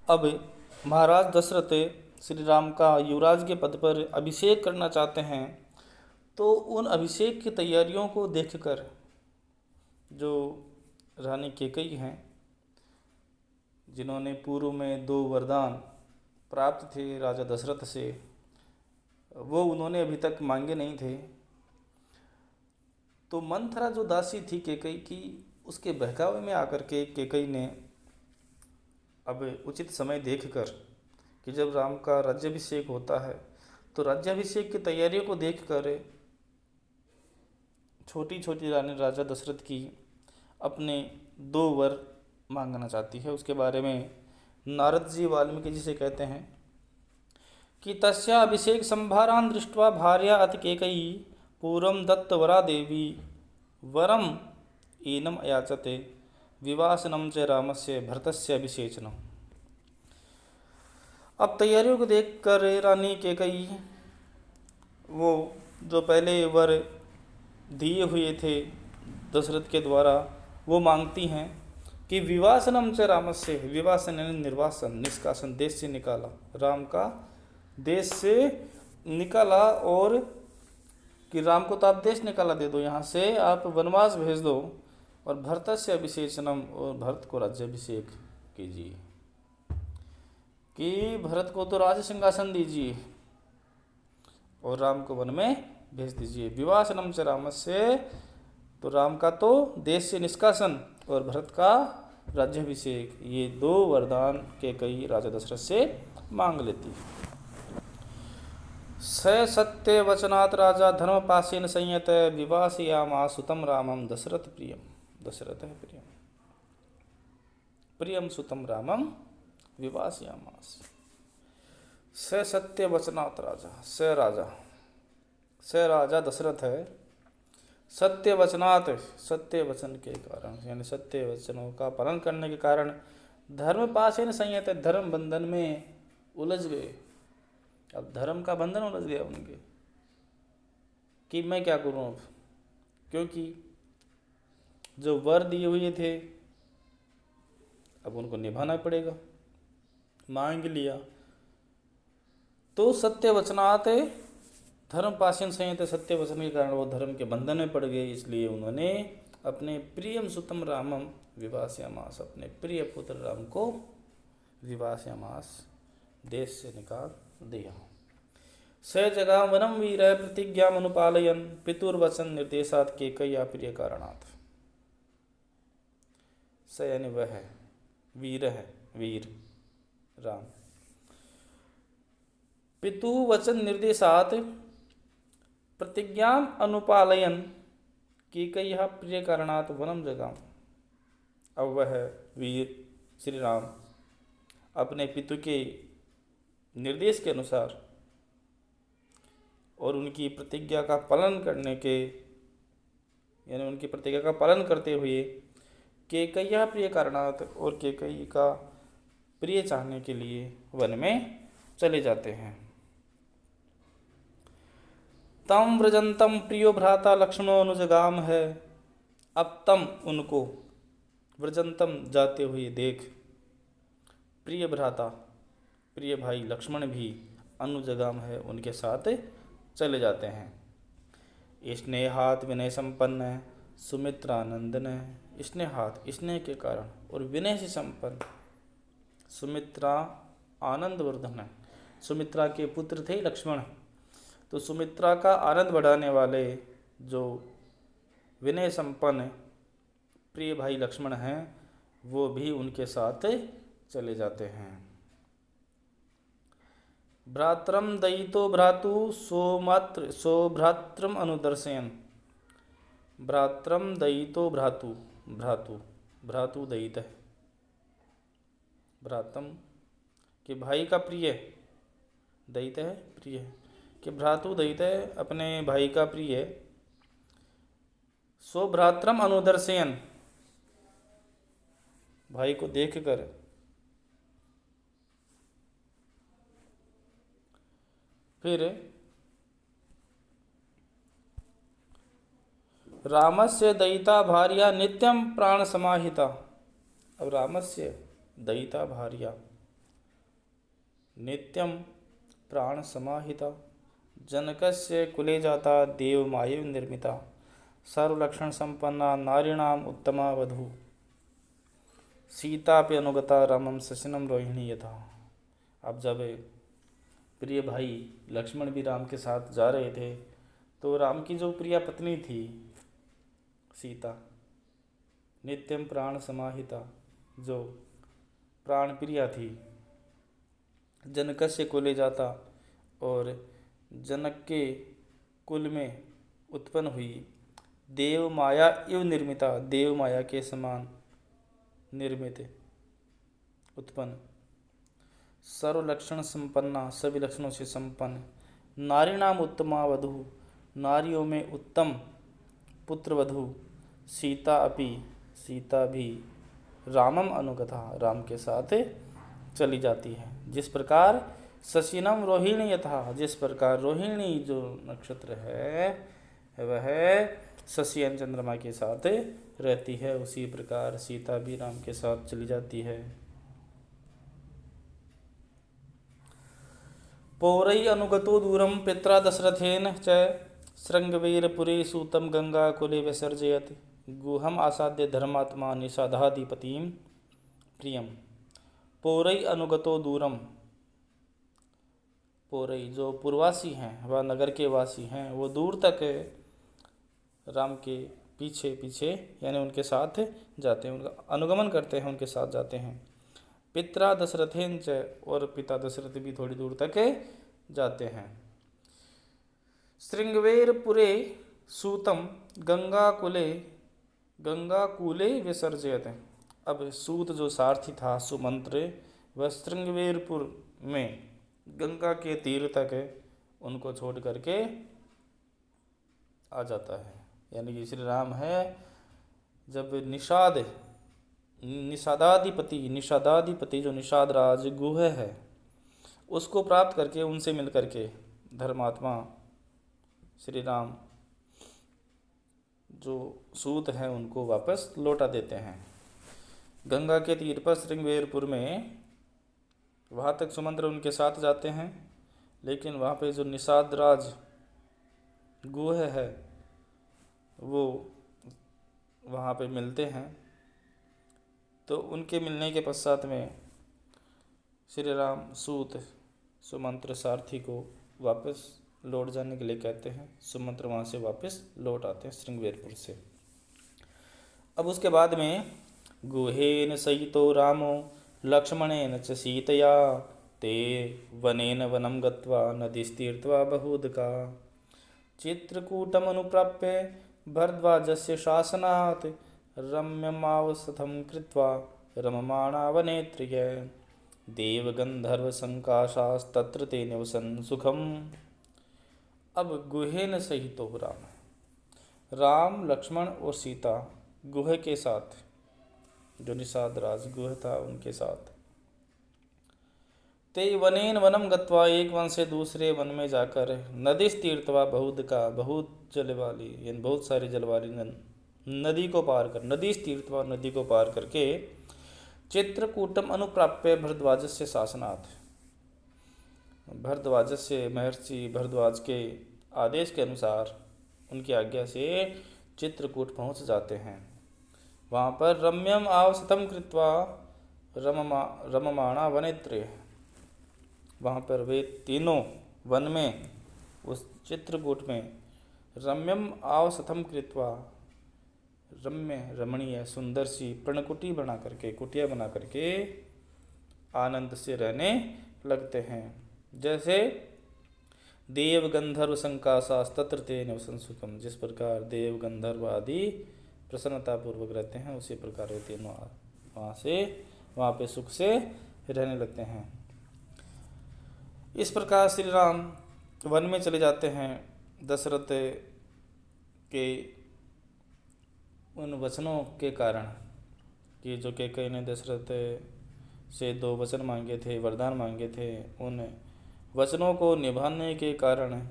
अब महाराज दशरथ श्री राम का युवराज के पद पर अभिषेक करना चाहते हैं। तो उन अभिषेक की तैयारियों को देखकर जो रानी कैकेयी हैं, जिन्होंने पूर्व में 2 वरदान प्राप्त थे राजा दशरथ से, वो उन्होंने अभी तक मांगे नहीं थे। तो मंथरा जो दासी थी कैकेयी की, उसके बहकावे में आकर के कैकेयी ने अब उचित समय देखकर कि जब राम का राज्याभिषेक होता है, तो राज्याभिषेक की तैयारियों को देखकर छोटी छोटी रानी राजा दशरथ की अपने 2 वर मांगना चाहती है। उसके बारे में नारद जी वाल्मीकि जी से कहते हैं कि तस्या अभिषेक संभारान दृष्ट्वा भार्या अति कैकेयी पूर्वं दत्तवरा देवी वरम एनम अयाचते विवासनम च रामस्य भरतस्य अभिषेचनम। अब तैयारियों को देखकर रानी कैकेयी वो जो पहले वर दिए हुए थे दशरथ के द्वारा, वो मांगती हैं कि विवासनम च रामस्य, विवासन यानी निर्वासन, निष्कासन, देश से निकाला, राम का देश से निकाला, और कि राम को तो आप देश निकाला दे दो, यहाँ से आप वनवास भेज दो, और भरतस्य अभिषेचनम, और भरत को राज्याभिषेक कीजिए, कि भरत को तो राज सिंहासन दीजिए और राम को वन में भेज दीजिए। विवासनम च रामस्य, तो राम का तो देश से निष्कासन और भरत का राज्याभिषेक, ये 2 वरदान कैकेयी राजा दशरथ से मांग लेती है। स सत्य वचनात् राजा धर्मपाशेन संयत विवासयामास सुतं रामं दशरथ प्रियम, दशरथ प्रियम, प्रियम सुतं रामं विवासयामास। स सत्य वचनात् राजा, स राजा दशरथ है, सत्य वचनात्, सत्य वचन के कारण, यानी सत्य वचनों का पालन करने के कारण, धर्मपाशेन संयत, धर्म बंधन में उलझ गए। अब धर्म का बंधन उलझ गया उनके कि मैं क्या करूं अब, क्योंकि जो वर दिए हुए थे अब उनको निभाना पड़ेगा। मांग लिया तो सत्य वचनात्, धर्म पाशन संयत, सत्य वचन के कारण वो धर्म के बंधन में पड़ गए। इसलिए उन्होंने अपने प्रियम सुतम रामम विवासयामास, अपने प्रिय पुत्र राम को विवासयामास, देश से निकाल दिया। स जगा वनम वीर प्रतिज्ञा अनुपालयन पितुर्वचन निर्देशात कैकेय्या प्रिय कारणात्। स यानी वह है, वीर है, वीर राम, पितु वचन निर्देशात प्रतिज्ञा अनुपालयन कैकेय्या प्रिय कारणात् वनम जगाम। अब वह वीर श्री राम अपने पितु के निर्देश के अनुसार और उनकी प्रतिज्ञा का पालन करने के, यानी उनकी प्रतिज्ञा का पालन करते हुए कैकेय्या प्रिय कारणात्, और कैकेयी का प्रिय चाहने के लिए वन में चले जाते हैं। तम व्रजंतम प्रियो भ्राता लक्ष्मणो अनुजगाम है। अब तम उनको, व्रजंतम जाते हुए देख, प्रिय भ्राता प्रिय भाई लक्ष्मण भी अनुजगाम है, उनके साथ चले जाते हैं। स्नेहात विनय संपन्न सुमित्रानंदन, स्नेहात स्नेह के कारण और विनय से संपन्न, सुमित्रा आनंदवर्धन है, सुमित्रा के पुत्र थे लक्ष्मण, तो सुमित्रा का आनंद बढ़ाने वाले जो विनय संपन्न प्रिय भाई लक्ष्मण हैं, वो भी उनके साथ चले जाते हैं। भ्रात्रम दयितो भ्रातु सोमात्र सौभ्रात्रम अनुदर्शयन, भ्रात्रम दयितो भ्रातु, भ्रातु भ्रातु दयित है, भ्रातम के भाई का प्रिय, दयित है प्रिय है, कि भ्रातु दयित है अपने भाई का प्रिय, सौभ्रात्रम अनुदर्शयन भाई को देखकर फिर रामस्य दयिता भार्या नित्यम प्राण समाहिता। अब रामस्य दयिता भार्या, नित्यं प्राण समाहिता जनकस्य कुले जाता देवमायैव निर्मिता सर्वलक्षण संपन्ना नारीणाम उत्तमा वधू सीता पे अनुगता रामम ससिनम रोहिणी यथा। अब जब प्रिय भाई लक्ष्मण भी राम के साथ जा रहे थे तो राम की जो प्रिय पत्नी थी सीता, नित्यम प्राण समाहिता, जो प्राण प्रिया थी, जनकस्य कुले जाता और जनक के कुल में उत्पन्न हुई, देव माया इव निर्मिता, देव माया के समान निर्मित उत्पन्न, सर्वलक्षण संपन्ना, सभी लक्षणों से संपन्न, नारीणाम उत्तमा वधू, नारियों में उत्तम पुत्र वधू, सीता अपि, सीता भी, रामम अनुगता, राम के साथ चली जाती है। जिस प्रकार शशिनम रोहिणी यथा, जिस प्रकार रोहिणी जो नक्षत्र है वह शशि यानी चंद्रमा के साथ रहती है, उसी प्रकार सीता भी राम के साथ चली जाती है। पौरई अनुगतो दूरम पित्रा दशरथेन च श्रृंगवीरपुरी सूतम गंगा कुले विसर्जयत गुहम आसाद्य धर्मात्मा निषादाधिपतिम प्रियम। पौरई अनुगतो दूरम, पौरई जो पूर्ववासी हैं वह नगर के वासी हैं, वो दूर तक राम के पीछे पीछे यानी उनके साथ जाते हैं, उनका अनुगमन करते हैं, उनके साथ जाते हैं। पित्रा दशरथेन च, और पिता दशरथ भी थोड़ी दूर तक जाते हैं। श्रृंगवेरपुरे सूतम गंगा कूले विसर्जयत। अब सूत जो सारथी था सुमंत्र, वह श्रृंगवेरपुर में गंगा के तीर तक उनको छोड़ करके आ जाता है। यानी कि श्री राम है जब निषादाधिपति जो निषाद राज गुह है उसको प्राप्त करके उनसे मिल करके धर्मात्मा श्री राम जो सूत हैं उनको वापस लौटा देते हैं। गंगा के तीर पर श्रृंगवेरपुर में वहाँ तक सुमंत्र उनके साथ जाते हैं, लेकिन वहाँ पे जो निषाद राज गुह है वो वहाँ पे मिलते हैं। तो उनके मिलने के पश्चात में श्री राम सूत सुमंत्र सारथी को वापस लौट जाने के लिए कहते हैं। सुमंत्र वहाँ से वापस लौट आते हैं श्रृंगवेरपुर से। अब उसके बाद में गुहेन सहितो रामो लक्ष्मणेन च सीतया ते वनेन वनं गत्वा नदीस्तीर्त्वा बहूदका चित्रकूटमनुप्राप्य भरद्वाजस्य शासनात् रम्यमावसथं कृत्वा रममाणा वनेत्रिय देवगन्धर्वसङ्काशास्तत्र ते निवसन् सुखम्। अब गुहेन सहितो राम लक्ष्मण और सीता गुह के साथ, जो निषाद राज गुह था उनके साथ, ते वनेन वनम गत्वा, एक वन से दूसरे वन में जाकर, नदीस तीर्थवा बहुदका, बहुत जल वाली यानी बहुत सारी जल वाली नदी को पार कर, नदीस तीर्थवा नदी को पार करके चित्रकूटम अनुप्राप्य भरद्वाजस्य शासनात्, भरद्वाजस्य महर्षि भरद्वाज के आदेश के अनुसार उनकी आज्ञा से चित्रकूट पहुँच जाते हैं। वहाँ पर रम्यम आवसतम कृत्वा रममाणा वनेत्रे, वहाँ पर वे तीनों वन में उस चित्रकूट में रम्यम आवसतम कृत्वा, रम्य रमणीय सुंदर सी पर्णकुटी बना करके, कुटिया बना करके आनंद से रहने लगते हैं। जैसे देव गंधर्व संकाशास्तत्र ते निवसन सुखम, जिस प्रकार देव गंधर्व आदि प्रसन्नतापूर्वक रहते हैं उसी प्रकार वे तीनों वहाँ पे सुख से रहने लगते हैं। इस प्रकार श्री राम वन में चले जाते हैं। दशरथ के उन वचनों के कारण कि जो कैकेयी ने दशरथ से 2 वचन मांगे थे, वरदान मांगे थे, उन वचनों को निभाने के कारण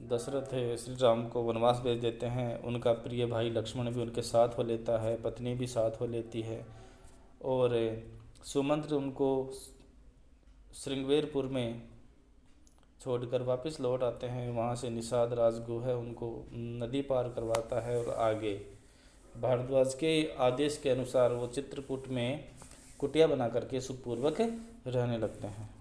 दशरथ श्री राम को वनवास भेज देते हैं। उनका प्रिय भाई लक्ष्मण भी उनके साथ हो लेता है, पत्नी भी साथ हो लेती है, और सुमंत्र उनको श्रृंगवेरपुर में छोड़कर वापस लौट आते हैं। वहाँ से निषाद राजगुह है उनको नदी पार करवाता है और आगे भारद्वाज के आदेश के अनुसार वो चित्रकूट में कुटिया बना करके सुखपूर्वक रहने लगते हैं।